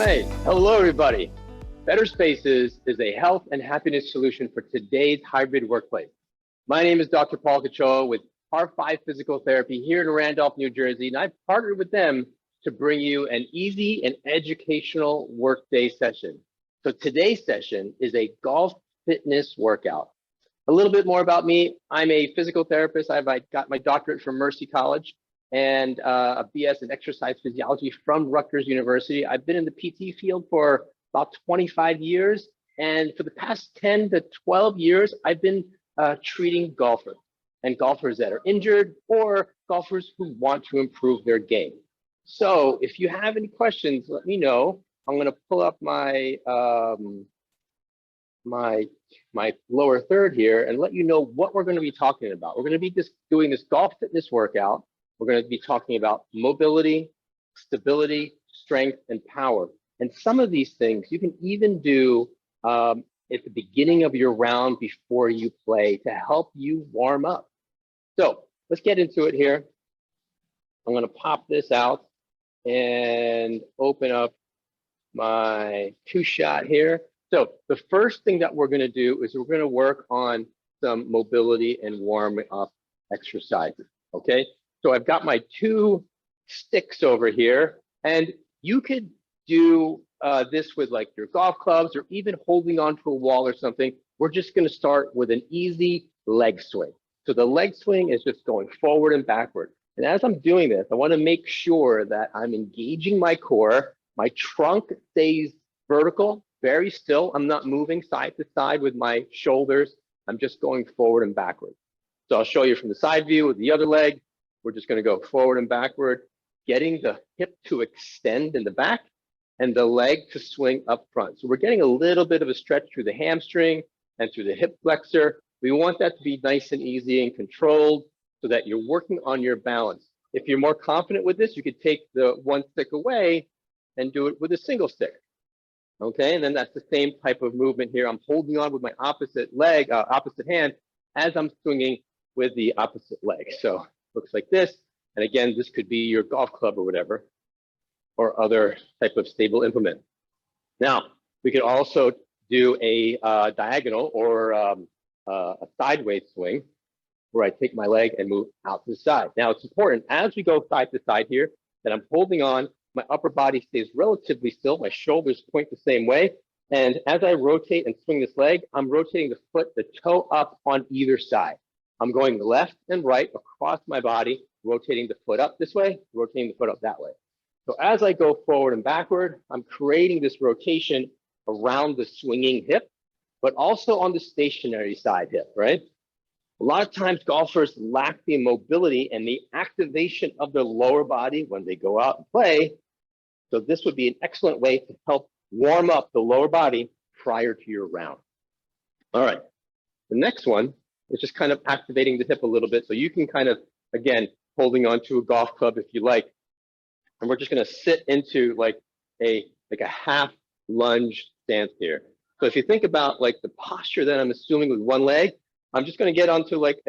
right. Hello, everybody. Better Spaces is a health and happiness solution for today's hybrid workplace. My name is Dr. Paul Cachoa with PAR5 Physical Therapy here in Randolph, New Jersey, and I've partnered with them to bring you an easy and educational workday session. So today's session is a golf fitness workout. A little bit more about me. I'm a physical therapist. I got my doctorate from Mercy College and a BS in exercise physiology from Rutgers University. I've been in the PT field for about 25 years. And for the past 10 to 12 years, I've been treating golfers and golfers that are injured or golfers who want to improve their game. So if you have any questions, let me know. I'm going to pull up my my lower third here and let you know what we're going to be talking about. We're going to be doing this golf fitness workout. We're going to be talking about mobility, stability, strength, and power. And some of these things you can even do at the beginning of your round before you play to help you warm up. So let's get into it here. I'm going to pop this out and open up my two-shot here. So the first thing that we're going to do is we're going to work on some mobility and warm up exercises, okay? So I've got my two sticks over here, and you could do this with like your golf clubs or even holding onto a wall or something. We're just going to start with an easy leg swing. So the leg swing is just going forward and backward. And as I'm doing this, I want to make sure that I'm engaging my core. My trunk stays vertical, very still. I'm not moving side to side with my shoulders. I'm just going forward and backward. So I'll show you from the side view with the other leg. We're just going to go forward and backward, getting the hip to extend in the back and the leg to swing up front. So we're getting a little bit of a stretch through the hamstring and through the hip flexor. We want that to be nice and easy and controlled so that you're working on your balance. If you're more confident with this, you could take the one stick away and do it with a single stick. Okay, and then that's the same type of movement here. I'm holding on with my opposite leg, opposite hand, as I'm swinging with the opposite leg. So looks like this. And again, this could be your golf club or whatever, or other type of stable implement. Now, we could also do a diagonal or a sideways swing where I take my leg and move out to the side. Now, it's important as we go side to side here that I'm holding on. My upper body stays relatively still. My shoulders point the same way. And as I rotate and swing this leg, I'm rotating the foot, the toe up on either side. I'm going left and right across my body, rotating the foot up this way, rotating the foot up that way. So as I go forward and backward, I'm creating this rotation around the swinging hip, but also on the stationary side hip, right? A lot of times golfers lack the mobility and the activation of their lower body when they go out and play. So this would be an excellent way to help warm up the lower body prior to your round. All right, the next one is just kind of activating the hip a little bit. So you can kind of, again, holding onto a golf club if you like. And we're just gonna sit into like a half lunge stance here. So if you think about like the posture that I'm assuming with one leg, I'm just going to get onto like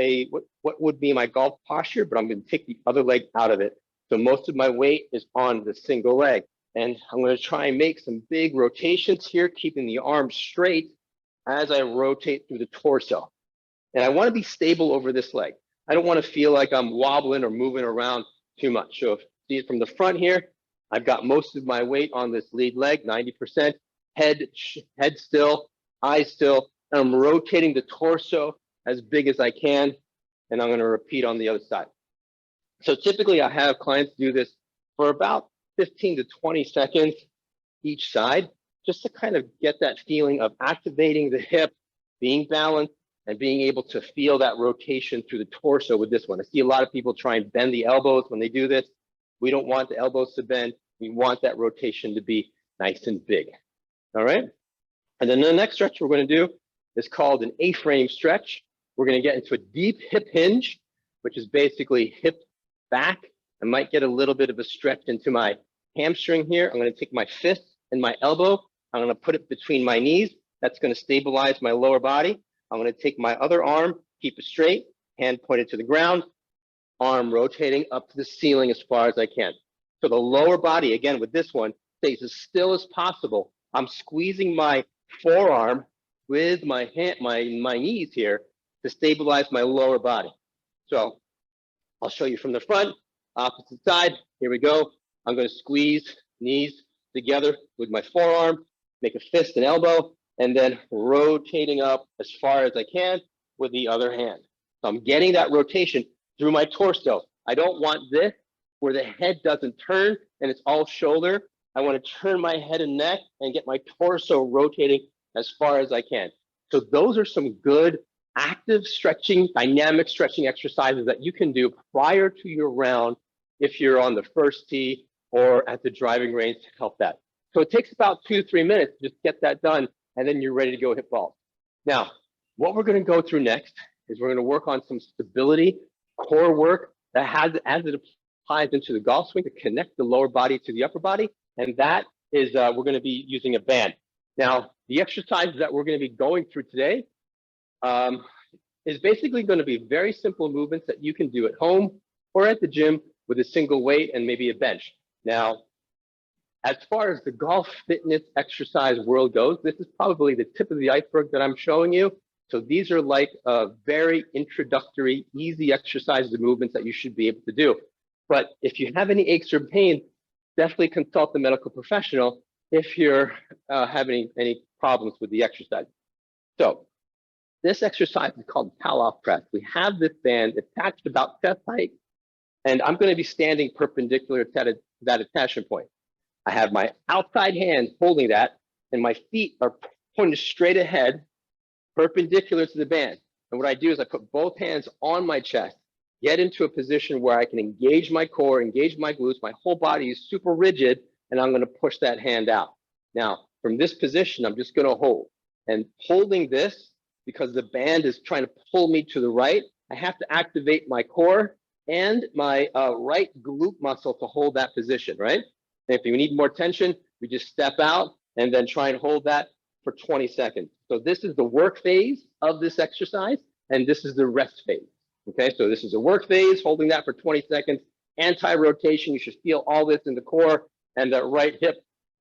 what would be my golf posture, but I'm going to take the other leg out of it. So most of my weight is on the single leg. And I'm going to try and make some big rotations here, keeping the arms straight as I rotate through the torso. And I want to be stable over this leg. I don't want to feel like I'm wobbling or moving around too much. So if you see it from the front here, I've got most of my weight on this lead leg, 90%, head still, eyes still, and I'm rotating the torso as big as I can, and I'm going to repeat on the other side. So typically I have clients do this for about 15 to 20 seconds each side, just to kind of get that feeling of activating the hip, being balanced, and being able to feel that rotation through the torso with this one. I see a lot of people try and bend the elbows when they do this. We don't want the elbows to bend. We want that rotation to be nice and big. All right? And then the next stretch we're going to do is called an A-frame stretch. We're going to get into a deep hip hinge, which is basically hip back. I might get a little bit of a stretch into my hamstring here. I'm going to take my fist and my elbow. I'm going to put it between my knees. That's going to stabilize my lower body. I'm going to take my other arm, keep it straight, hand pointed to the ground, arm rotating up to the ceiling as far as I can. So the lower body, again, with this one, stays as still as possible. I'm squeezing my forearm with my hand, my knees here to stabilize my lower body. So I'll show you from the front, opposite side. Here we go. I'm going to squeeze knees together with my forearm, make a fist and elbow, and then rotating up as far as I can with the other hand. So I'm getting that rotation through my torso. I don't want this where the head doesn't turn and it's all shoulder. I want to turn my head and neck and get my torso rotating as far as I can. So those are some good active stretching, dynamic stretching exercises that you can do prior to your round if you're on the first tee or at the driving range to help that. So it takes about 2 to 3 minutes to just get that done, and then you're ready to go hit balls. Now, what we're going to go through next is we're going to work on some stability, core work that has, as it applies into the golf swing, to connect the lower body to the upper body, and that is we're going to be using a band. Now, the exercises that we're going to be going through today is basically going to be very simple movements that you can do at home or at the gym with a single weight and maybe a bench. Now, as far as the golf fitness exercise world goes, this is probably the tip of the iceberg that I'm showing you. So these are like very introductory, easy exercises and movements that you should be able to do. But if you have any aches or pain, definitely consult the medical professional if you're having any problems with the exercise. So this exercise is called pull-off press. We have this band attached about chest height, and I'm going to be standing perpendicular to that attachment point. I have my outside hand holding that, and my feet are pointed straight ahead, perpendicular to the band. And what I do is I put both hands on my chest, get into a position where I can engage my core, engage my glutes, my whole body is super rigid, and I'm going to push that hand out. Now, from this position, I'm just going to hold. And holding this, because the band is trying to pull me to the right, I have to activate my core and my right glute muscle to hold that position, right? And if you need more tension, we just step out and then try and hold that for 20 seconds. So this is the work phase of this exercise, and this is the rest phase. Okay, so this is a work phase, holding that for 20 seconds, anti-rotation. You should feel all this in the core, and that right hip,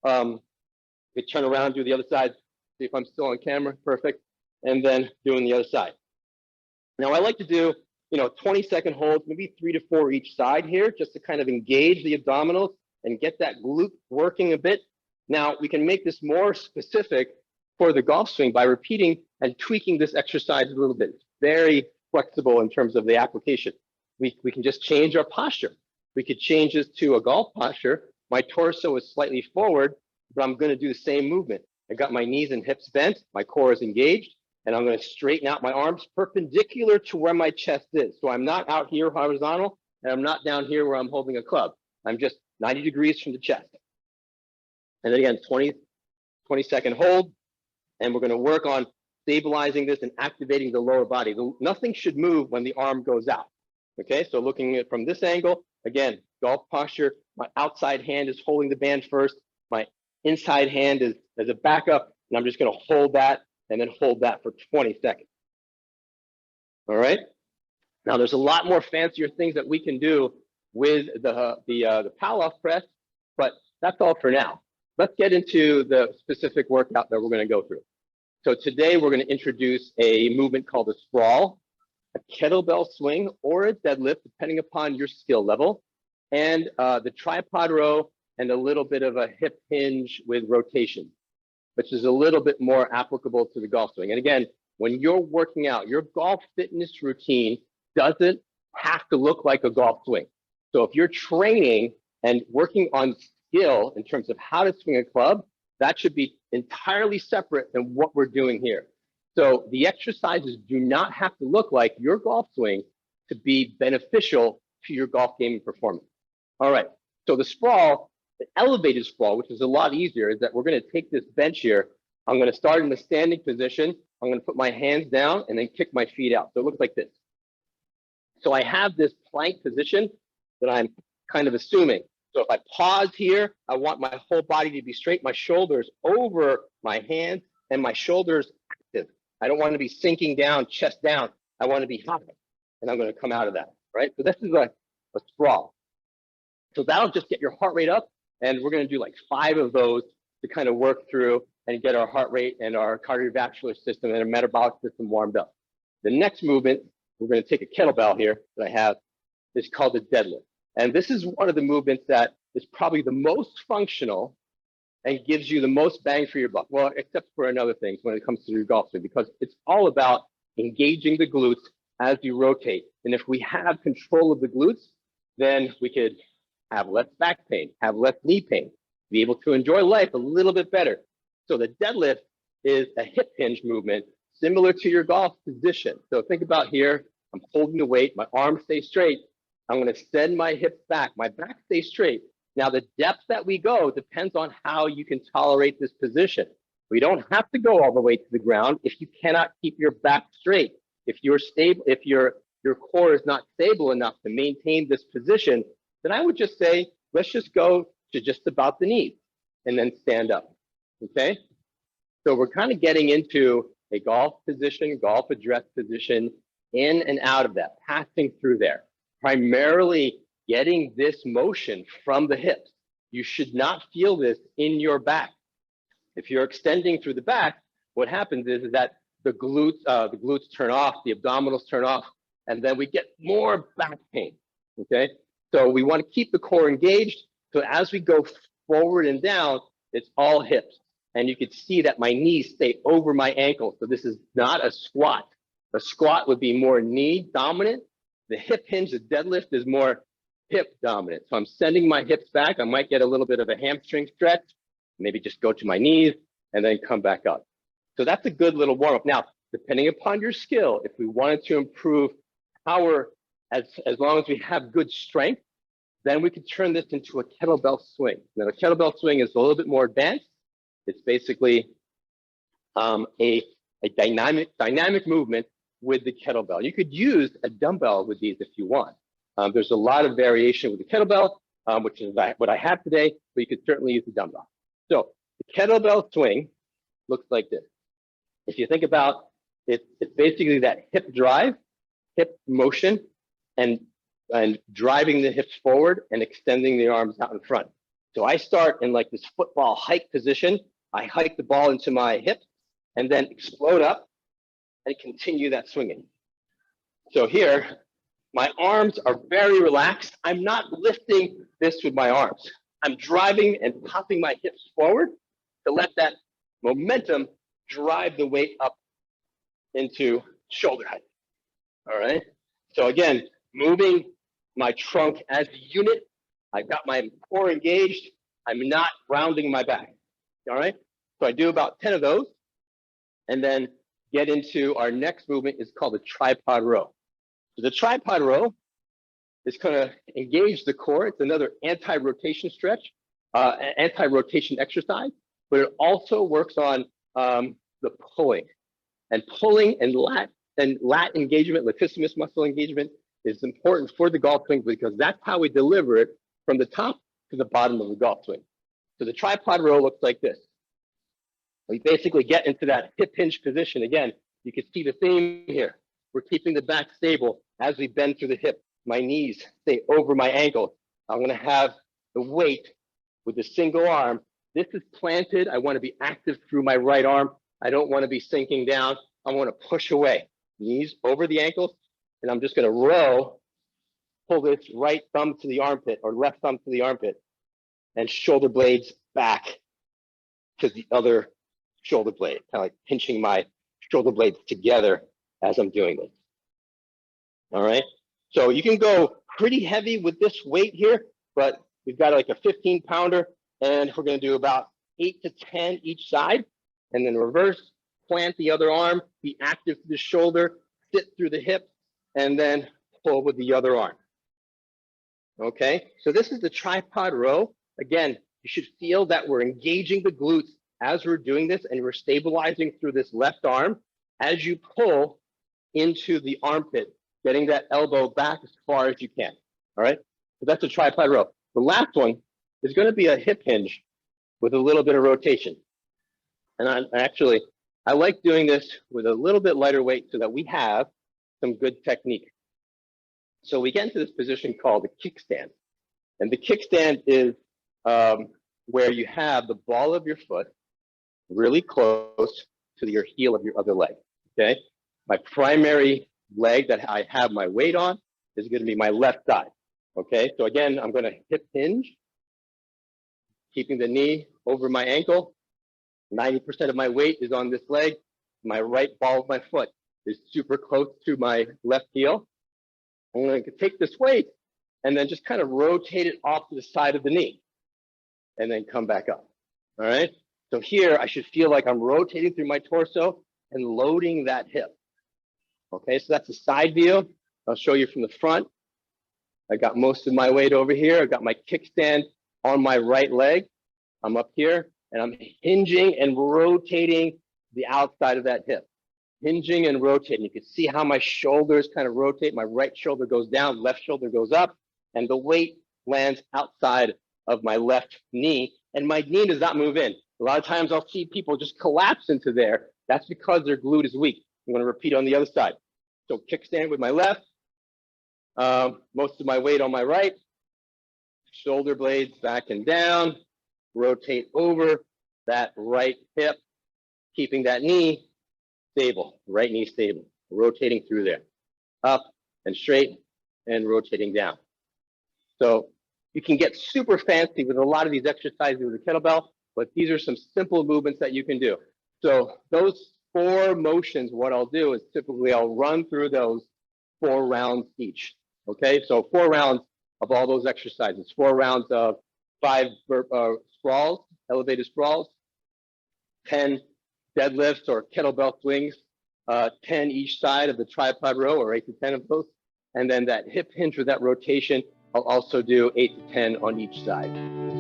you turn around, do the other side, see if I'm still on camera, perfect, and then doing the other side. Now I like to do, 20-second holds, maybe 3 to 4 each side here, just to kind of engage the abdominals and get that glute working a bit. Now we can make this more specific for the golf swing by repeating and tweaking this exercise a little bit. It's very flexible in terms of the application. We can just change our posture. We could change this to a golf posture. My torso is slightly forward, but I'm going to do the same movement. I got my knees and hips bent, my core is engaged, and I'm going to straighten out my arms perpendicular to where my chest is. So I'm not out here horizontal, and I'm not down here where I'm holding a club. I'm just 90 degrees from the chest. And then again, 20-second hold, and we're going to work on stabilizing this and activating the lower body. Nothing should move when the arm goes out. Okay, so looking at from this angle, again, golf posture, my outside hand is holding the band first, my inside hand is as a backup, and I'm just going to hold that and then hold that for 20 seconds. All right, now there's a lot more fancier things that we can do with the pull-off press, but that's all for now. Let's get into the specific workout that we're going to go through. So today we're going to introduce a movement called a sprawl, a kettlebell swing, or a deadlift, depending upon your skill level, and the tripod row, and a little bit of a hip hinge with rotation, which is a little bit more applicable to the golf swing. And again, when you're working out, your golf fitness routine doesn't have to look like a golf swing. So if you're training and working on skill in terms of how to swing a club, that should be entirely separate than what we're doing here. So the exercises do not have to look like your golf swing to be beneficial to your golf game performance. All right, so the sprawl, the elevated sprawl, which is a lot easier, is that we're going to take this bench here. I'm going to start in the standing position. I'm going to put my hands down and then kick my feet out. So it looks like this. So I have this plank position that I'm kind of assuming. So if I pause here, I want my whole body to be straight, my shoulders over my hands, and my shoulders active. I don't want to be sinking down, chest down. I want to be high, and I'm going to come out of that, right? So this is a sprawl. So that'll just get your heart rate up And we're going to do like 5 of those to kind of work through and get our heart rate and our cardiovascular system and our metabolic system warmed up. The next movement, we're going to take a kettlebell here that I have, is called the deadlift. And this is one of the movements that is probably the most functional and gives you the most bang for your buck. Well, except for another things when it comes to your golf swing, because it's all about engaging the glutes as you rotate. And if we have control of the glutes, then we could have less back pain, have less knee pain, be able to enjoy life a little bit better. So the deadlift is a hip hinge movement similar to your golf position. So think about here, I'm holding the weight, my arms stay straight. I'm going to send my hips back, my back stays straight. Now the depth that we go depends on how you can tolerate this position. We don't have to go all the way to the ground if you cannot keep your back straight. If you're stable, if your core is not stable enough to maintain this position, then I would just say, let's just go to just about the knees and then stand up, okay? So we're kind of getting into a golf position, golf address position, in and out of that, passing through there, primarily getting this motion from the hips. You should not feel this in your back. If you're extending through the back, what happens is that the glutes turn off, the abdominals turn off, and then we get more back pain, okay? So we want to keep the core engaged. So as we go forward and down, it's all hips. And you can see that my knees stay over my ankles. So this is not a squat. A squat would be more knee dominant. The hip hinge, the deadlift is more hip dominant. So I'm sending my hips back. I might get a little bit of a hamstring stretch, maybe just go to my knees and then come back up. So that's a good little warm up. Now, depending upon your skill, if we wanted to improve power as long as we have good strength, then we could turn this into a kettlebell swing. Now, the kettlebell swing is a little bit more advanced. It's basically a dynamic movement with the kettlebell. You could use a dumbbell with these if you want. There's a lot of variation with the kettlebell, which is what I have today, but you could certainly use the dumbbell. So the kettlebell swing looks like this. If you think about it, it's basically that hip drive, hip motion, and driving the hips forward and extending the arms out in front. So I start in like this football hike position. I hike the ball into my hips and then explode up and continue that swinging. So here, my arms are very relaxed. I'm not lifting this with my arms. I'm driving and popping my hips forward to let that momentum drive the weight up into shoulder height. All right. So again, moving my trunk as a unit. I've got my core engaged. I'm not rounding my back. All right. So I do about 10 of those and then get into our next movement is called the tripod row. So the tripod row is going to engage the core. It's another anti-rotation stretch, anti-rotation exercise, but it also works on the pulling. And pulling and lat engagement, latissimus muscle engagement is important for the golf swing because that's how we deliver it from the top to the bottom of the golf swing. So the tripod row looks like this. We basically get into that hip hinge position. Again, you can see the theme here. We're keeping the back stable as we bend through the hip. My knees stay over my ankles. I'm going to have the weight with the single arm. This is planted. I want to be active through my right arm. I don't want to be sinking down. I want to push away. Knees over the ankles. And I'm just going to row, pull this right thumb to the armpit or left thumb to the armpit and shoulder blades back to the other shoulder blade, kind of like pinching my shoulder blades together as I'm doing this. All right. So you can go pretty heavy with this weight here, but we've got like a 15-pounder and we're going to do about 8 to 10 each side and then reverse, plant the other arm, be active to the shoulder, sit through the hip, and then pull with the other arm. Okay, so this is the tripod row. Again, you should feel that we're engaging the glutes as we're doing this and we're stabilizing through this left arm as you pull into the armpit, getting that elbow back as far as you can. All right, so that's a tripod row. The last one is going to be a hip hinge with a little bit of rotation. And I like doing this with a little bit lighter weight so that we have some good technique. So we get into this position called the kickstand. And the kickstand is where you have the ball of your foot really close to your heel of your other leg, okay? My primary leg that I have my weight on is going to be my left thigh, okay? So again, I'm going to hip hinge, keeping the knee over my ankle. 90% of my weight is on this leg. My right ball of my foot is super close to my left heel. I'm going to take this weight and then just kind of rotate it off to the side of the knee and then come back up, all right? So here, I should feel like I'm rotating through my torso and loading that hip. Okay, so that's a side view. I'll show you from the front. I got most of my weight over here. I got my kickstand on my right leg. I'm up here, and I'm hinging and rotating the outside of that hip. Hinging and rotating. You can see how my shoulders kind of rotate. My right shoulder goes down, left shoulder goes up, and the weight lands outside of my left knee, and my knee does not move in. A lot of times I'll see people just collapse into there. That's because their glute is weak. I'm going to repeat on the other side. So kickstand with my left, most of my weight on my right, shoulder blades back and down, rotate over that right hip, keeping that knee stable, right knee stable, rotating through there, up and straight and rotating down. So you can get super fancy with a lot of these exercises with a kettlebell, but these are some simple movements that you can do. So those 4 motions, what I'll do is typically I'll run through those 4 rounds each. Okay, so 4 rounds of all those exercises, 4 rounds of 5 sprawls, elevated sprawls, 10 deadlifts or kettlebell swings, 10 each side of the tripod row, or 8 to 10 of those. And then that hip hinge or that rotation, I'll also do 8 to 10 on each side.